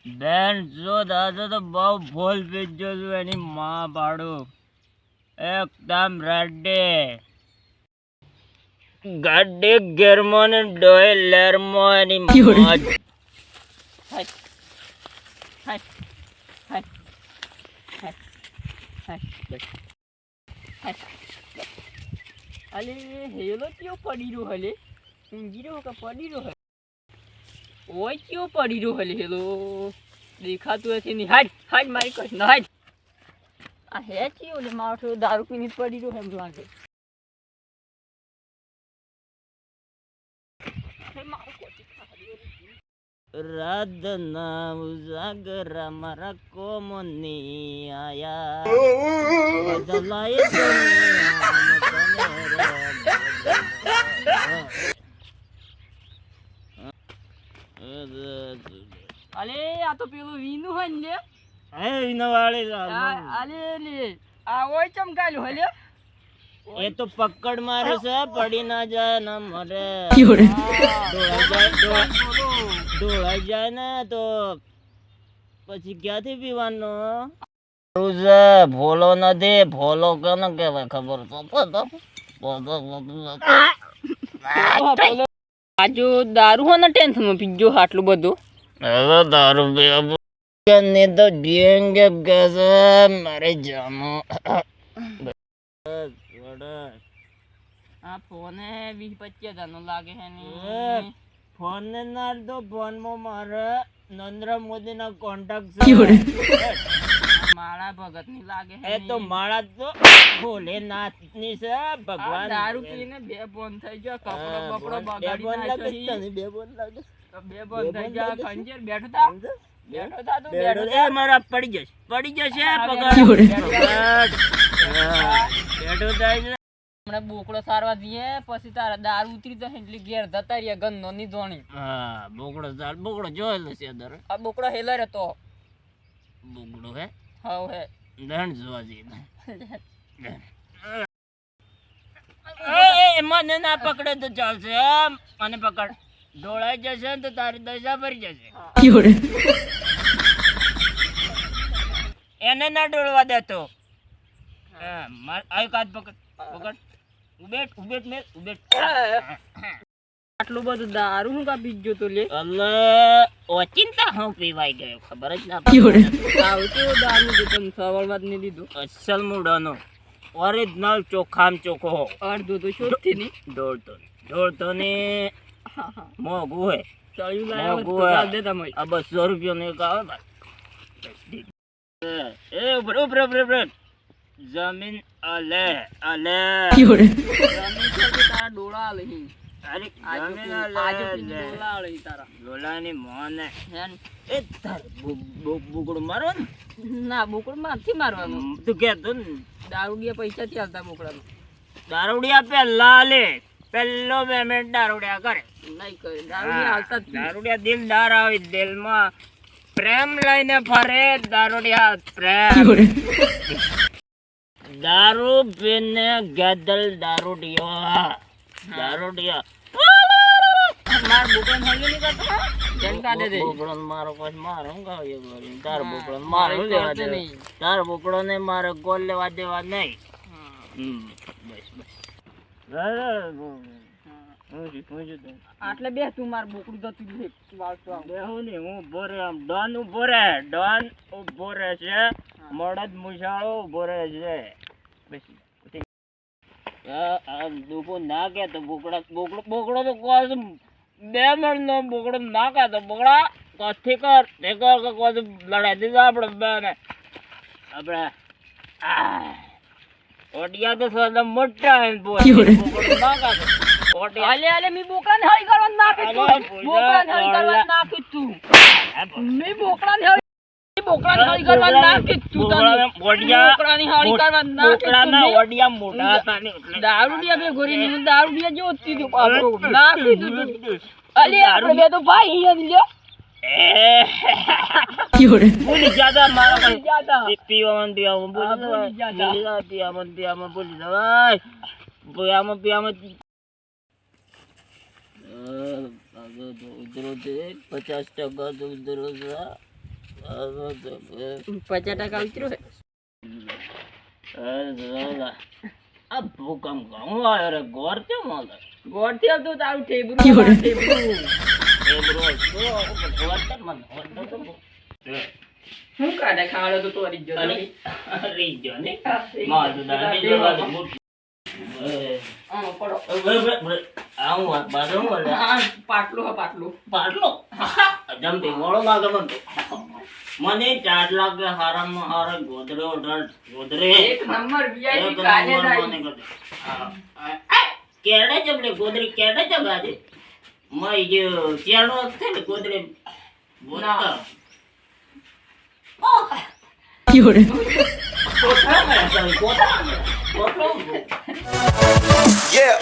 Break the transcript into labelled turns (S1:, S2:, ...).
S1: બેન જો દાદા તો બહુ ભૂલ પીજો છું એની માં પાડું એકદમ રેડી ગાડી ગેરમો ને ડોય લેરમો એની મોજ હાય હાય હાય હાય અલે હેલો ક્યો પડી રહ્યો હલે ઊંઘી રહ્યો કે પડી રહ્યો હે ઓય ક્યો પડી રહ્યો હલે હેલો દેખાતું નથી ની હાડ હાડ મારી કશ ન હાડ આ હે ક્યો લે મારો દારૂ પીને પડી રહ્યો એમ લાગે રાધના ઉજાગરા મારા કોમની આયા બદલાય અલે આ તો પેલું વીનું હોય ને લે હે વીનો વાળે અલે લે આ ઓય ચમકાલ્યું હલે એ તો પકડ મારે છે પડી ના જાય ના મરે ઢોળાઈ જાય ને તો પછી ક્યાંથી પીવાનો ભોલો નથી ભોલો કોને કહેવાય ખબર આજુ દારૂ હો ને ટેન્થમાં પીજો આટલું બધું હવે દારૂ પીને તો જીએંગે કેસે મારે જાનો આ ફોન 20-25 નો લાગે હે ની ફોન ને ના તો ફોન માં મારે નરેન્દ્ર મોદી ના કોન્ટેક્ટ છે માળા ભગત ની લાગે હે તો માળા તો ભોલેનાથ ની છે ભગવાન દારૂ પીને બે બોન થઈ ગયો કપડો બપડો બગાડી નાખ્યો બે બોન લાગે તો બે બોન થઈ ગયા ખંજર બેઠો તા તું બેઠો એ મારા પડી જશે પગડ બેઠો થાય હમણાં બોકડો સારવા દઈએ પછી તારા દારૂ ઉતરી જશે એટલે ઘેર જતા રહ્યા ગંદો ની ધોણી હા બોકડો જોયેલો છે દર આ બોકડો હેલર હતો બોકડો હે હા હે દણ જોવા જઈએ એ મને ના પકડે તો ચાલશે અને પકડ ઢોળાઈ જશે ને તો તારી દશા ભરી જશે એને ના ડોળવા દેતો હા માર આય કાદ પકડ ઉબેટ મે ઉબેટ આટલું બધું દારૂ હું કા પીજો તો લે અલ્લે ઓચિંતા હું પીવાઈ ગયો ખબર જ ના પડી આવું કેવો દારૂ છે તને સવારમાં જ નહીં દીધું અસલ મૂડાનો ઓરિજિનલ ચોખામ ચોખો અડધું તો શોધથી ની ઢોળતો ને મોગું હે ચાલ્યું લાયો તો ચાલ દે તમે આ 200 રૂપિયા નો એક આવે ભાઈ એ ઉપર જમીન આલે જમીન તારા ડોળા લઈ અરે જમીન આલે ડોળા લઈ તારા ડોળાની મોને એ તાર બુકડું મારો ના બુકડું મારથી મારવાનું તું કે તો દારૂડિયા પૈસા થી આલતા બુકડામાં દારૂડિયા પેલા લે પેલો પેમેન્ટ દારૂડિયા કરે નહીં કરે દારૂડિયા આલતા દારૂડિયા દિલદાર આવે દિલમાં પ્રેમ લઈને ફરે દારૂડિયા પ્રેમ દારૂ પીને ગદલ દારૂડિયા માર બુકન હલી ની કરતો જન કાઢે દે બુકડન મારો પછી માર હું ગાવ એ તાર બુકડન માર લેવા દે નહીં તાર બુકડો ને મારે ગોલ લેવા દેવા નહીં આટલે બે તું માર બોકડું જતું વાળતો બેહો ને હું બોરે આમ ડોન ઉભો રહે છે મળદ મુસાળો ઉભો રહે છે પછી આ દુપો ના કે તો બોકડો તો કોસ બે મણ નો બોકડો ના કે તો બોકડા કથી કર કે કોસ લડાઈ દીધા આપણે બેને આપણે ઓડિયા તો સદા મોટા હે બોકડો ના કે અલે મી બોકડાને હળી કરવાનું નાખી તું મી બોકડાને હળી કરવાનું નાખી તું બોકડાની હળી કરવાનું નાખી બોકડાના ઓડિયા મોટા હતા ને એટલે દારૂડિયા બે ગોરીની દારૂડિયા જોતી તું આપણો નાખી તું અલે આપણે બે તો ભાઈ અહીંયા લ્યો બોલી જાતા મારા જાતા પીવામાં બોલી જાતા પીવામાં બોલી જવાય પીવામાં ઉધરો છે 50% ઉધરો છે
S2: 50% ઉતર્યું છે.
S1: આ ભૂકંપ ઘણું આવ્યો રે ગોર કેમ મળે
S2: ગોળથી આવતું તારું ઠેબરું ઠેબરું. શું કાઢે ખાડો તો તોરી જ જતો રહી. આમાં પડો. હા, પાટલું હા, પાટલું.
S1: મને 4 લાખ હારામાં હારા ગોદરે
S2: એક નંબર VIP કાલે જ આવી.
S1: કેડે જબલે ગોદરી કેડે જગાજે મય જે ચેડો છે ને ગોદરે બોલતા કોઠા મળે કોઠા
S3: Yeah.